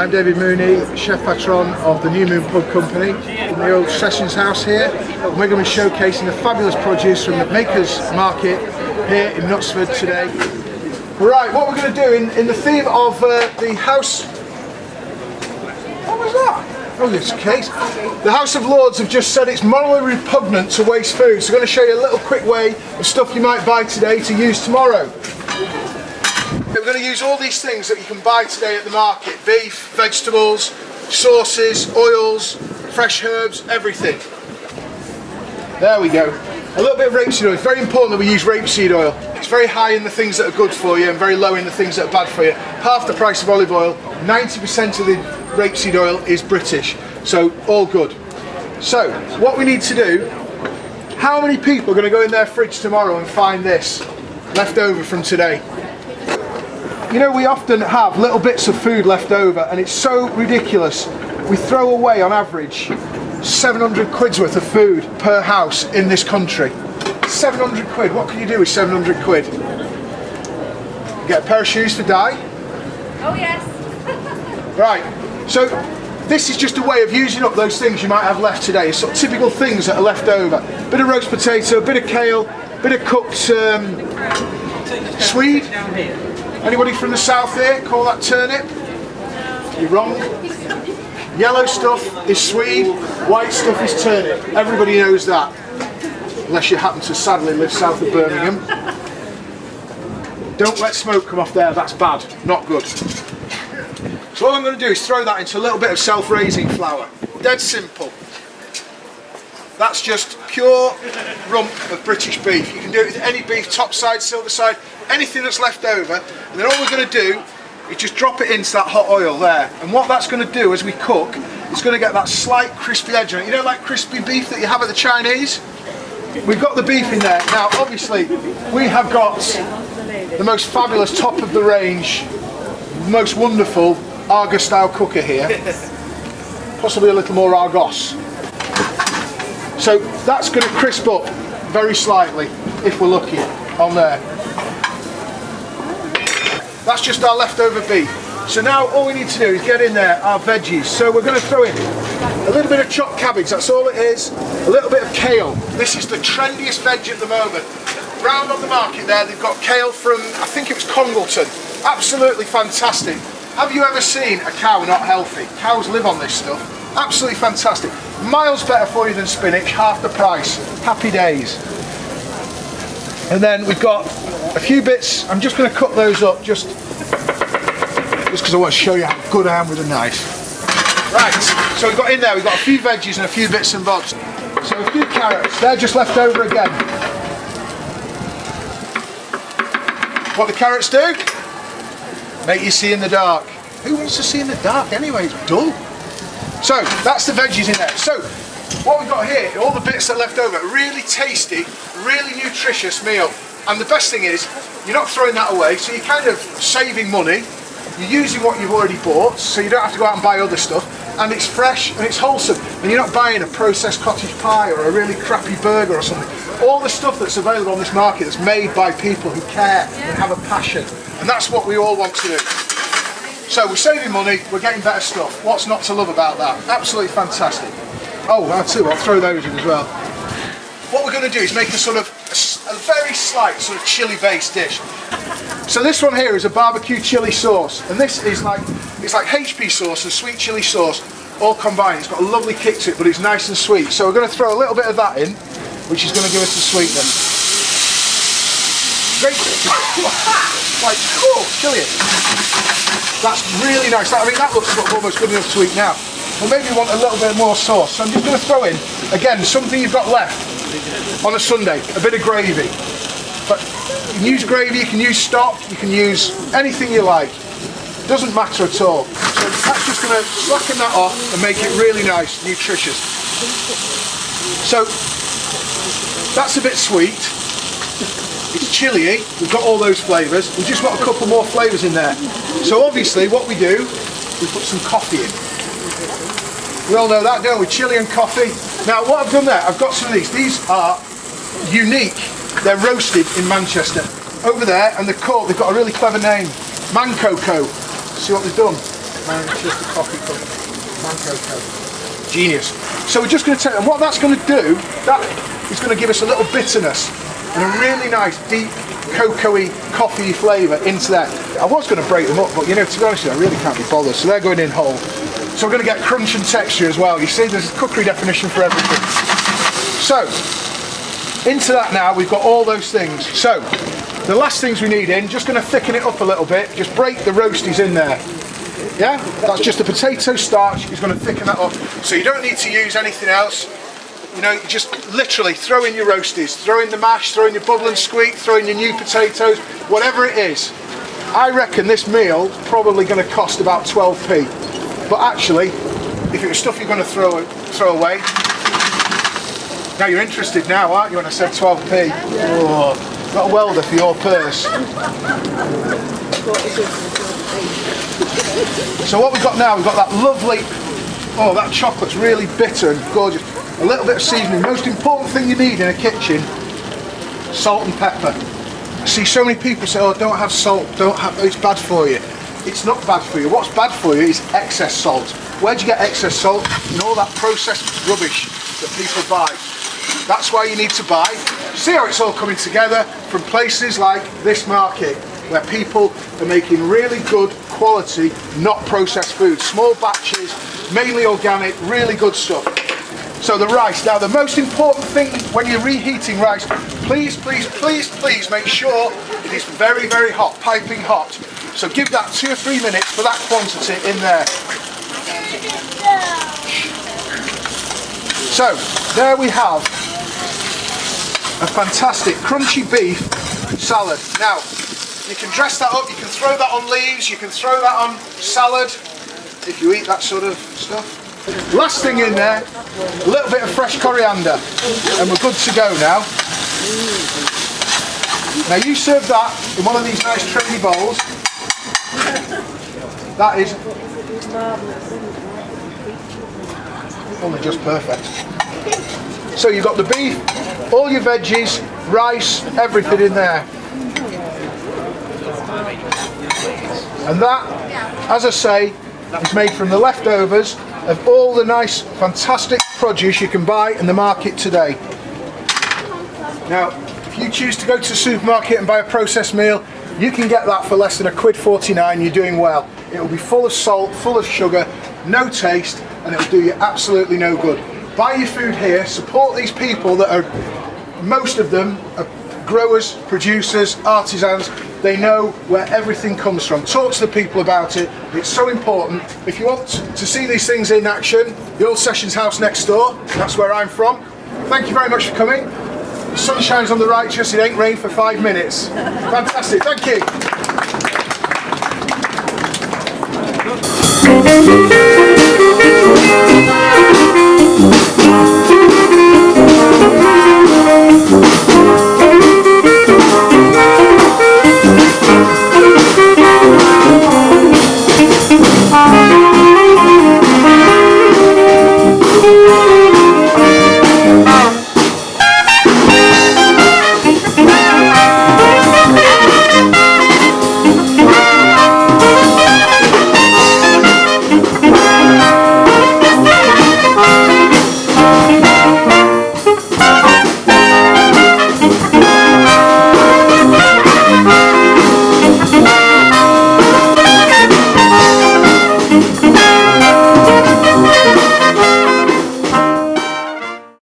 I'm David Mooney, chef patron of the New Moon Pub Company in the old Sessions house here, and we're going to be showcasing the fabulous produce from the Makers Market here in Knutsford today. Right, what we're going to do in the theme of the house... What was that? Oh, it's a case. The House of Lords have just said it's morally repugnant to waste food, so I'm going to show you a little quick way of stuff you might buy today to use tomorrow. We're going to use all these things that you can buy today at the market: beef, vegetables, sauces, oils, fresh herbs, everything. There we go. A little bit of rapeseed oil. It's very important that we use rapeseed oil. It's very high in the things that are good for you and very low in the things that are bad for you. Half the price of olive oil, 90% of the rapeseed oil is British, so all good. So what we need to do, how many people are going to go in their fridge tomorrow and find this left over from today? You know, we often have little bits of food left over and it's so ridiculous. We throw away on average 700 quid's worth of food per house in this country. 700 quid, what can you do with 700 quid? Get a pair of shoes for Di? Oh yes. Right, so this is just a way of using up those things you might have left today. It's sort of typical things that are left over. Bit of roast potato, bit of kale, bit of cooked swede. Anybody from the south here call that turnip? You're wrong. Yellow stuff is swede, white stuff is turnip. Everybody knows that. Unless you happen to sadly live south of Birmingham. Don't let smoke come off there, that's bad, not good. So all I'm going to do is throw that into a little bit of self-raising flour. Dead simple. That's just pure rump of British beef. You can do it with any beef, top side, silver side, anything that's left over. And then all we're going to do is just drop it into that hot oil there. And what that's going to do as we cook, it's going to get that slight crispy edge on it. You know, like crispy beef that you have at the Chinese? We've got the beef in there. Now, obviously, we have got the most fabulous, top of the range, most wonderful Argos style cooker here. Possibly a little more Argos. So that's going to crisp up very slightly, if we're lucky, on there. That's just our leftover beef. So now all we need to do is get in there our veggies. So we're going to throw in a little bit of chopped cabbage, that's all it is. A little bit of kale. This is the trendiest veg at the moment. Round on the market there, they've got kale from, I think it was Congleton. Absolutely fantastic. Have you ever seen a cow not healthy? Cows live on this stuff. Absolutely fantastic. Miles better for you than spinach, half the price. Happy days. And then we've got a few bits. I'm just going to cut those up just because I want to show you how good I am with a knife. Right, so we've got in there, we've got a few veggies and a few bits and bobs. So a few carrots, they're just left over again. What the carrots do? Make you see in the dark. Who wants to see in the dark anyway? It's dull. So that's the veggies in there. So what we've got here, all the bits that are left over, really tasty, really nutritious meal. And the best thing is, you're not throwing that away, so you're kind of saving money. You're using what you've already bought, so you don't have to go out and buy other stuff. And it's fresh and it's wholesome. And you're not buying a processed cottage pie or a really crappy burger or something. All the stuff that's available on this market is made by people who care and have a passion. And that's what we all want to do. So we're saving money, we're getting better stuff. What's not to love about that? Absolutely fantastic. Oh, I'll throw those in as well. What we're going to do is make a sort of a very slight sort of chili based dish. So this one here is a barbecue chili sauce, and this is like, it's like HP sauce and sweet chili sauce all combined. It's got a lovely kick to it, but it's nice and sweet. So we're going to throw a little bit of that in, which is going to give us the sweetness. Great. Like, oh, chili it. That's really nice. I mean, that looks almost good enough to eat now. Well, maybe you want a little bit more sauce. So I'm just going to throw in, again, something you've got left on a Sunday, a bit of gravy. But you can use gravy, you can use stock, you can use anything you like. Doesn't matter at all. So that's just going to slacken that off and make it really nice, nutritious. So that's a bit sweet. It's chilly, we've got all those flavours, we've just got a couple more flavours in there. So obviously what we do, we put some coffee in. We all know that, don't we? Chilli and coffee. Now what I've done there, I've got some of these. These are unique. They're roasted in Manchester. Over there, and they've got a really clever name. Man Cocoa. See what they've done? Manchester Coffee Company, Mancoco. Genius. So we're just going to take, and what that's going to do, that is going to give us a little bitterness and a really nice deep cocoa-y, coffee flavour into that. I was going to break them up, but you know, to be honest with you, I really can't be bothered, so they're going in whole. So we're going to get crunch and texture as well. You see, there's a cookery definition for everything. So, into that now, we've got all those things. So, the last things we need in, just going to thicken it up a little bit, just break the roasties in there. Yeah, that's just the potato starch is going to thicken that up. So you don't need to use anything else. You know, you just literally throw in your roasties, throw in the mash, throw in your bubble and squeak, throw in your new potatoes, whatever it is. I reckon this meal probably going to cost about 12p. But actually, if it was stuff you're going to throw away, now you're interested now, aren't you, when I said 12p? Oh, got a welder for your purse. So what we've got now, we've got that lovely, oh, that chocolate's really bitter and gorgeous. A little bit of seasoning. Most important thing you need in a kitchen, salt and pepper. I see so many people say, oh, don't have salt, it's bad for you. It's not bad for you. What's bad for you is excess salt. Where'd you get excess salt? In all that processed rubbish that people buy. That's why you need to buy. See how it's all coming together from places like this market, where people are making really good quality, not processed food. Small batches, mainly organic, really good stuff. So the rice. Now the most important thing when you're reheating rice, please, please, please, please make sure it is very, very hot, piping hot. So give that 2 or 3 minutes for that quantity in there. So there we have a fantastic crunchy beef salad. Now you can dress that up, you can throw that on leaves, you can throw that on salad if you eat that sort of stuff. Last thing in there, a little bit of fresh coriander, and we're good to go now. Now you serve that in one of these nice trendy bowls. That is only just perfect. So you've got the beef, all your veggies, rice, everything in there. And that, as I say, is made from the leftovers of all the nice, fantastic produce you can buy in the market today. Now, if you choose to go to the supermarket and buy a processed meal, you can get that for less than £1.49. You're doing well. It will be full of salt, full of sugar, no taste, and it will do you absolutely no good. Buy your food here, support these people that are, most of them are growers, producers, artisans. They know where everything comes from. Talk to the people about it. It's so important. If you want to see these things in action, the old Sessions house next door, that's where I'm from. Thank you very much for coming. The sun shines on the righteous, it ain't rained for 5 minutes. Fantastic, thank you.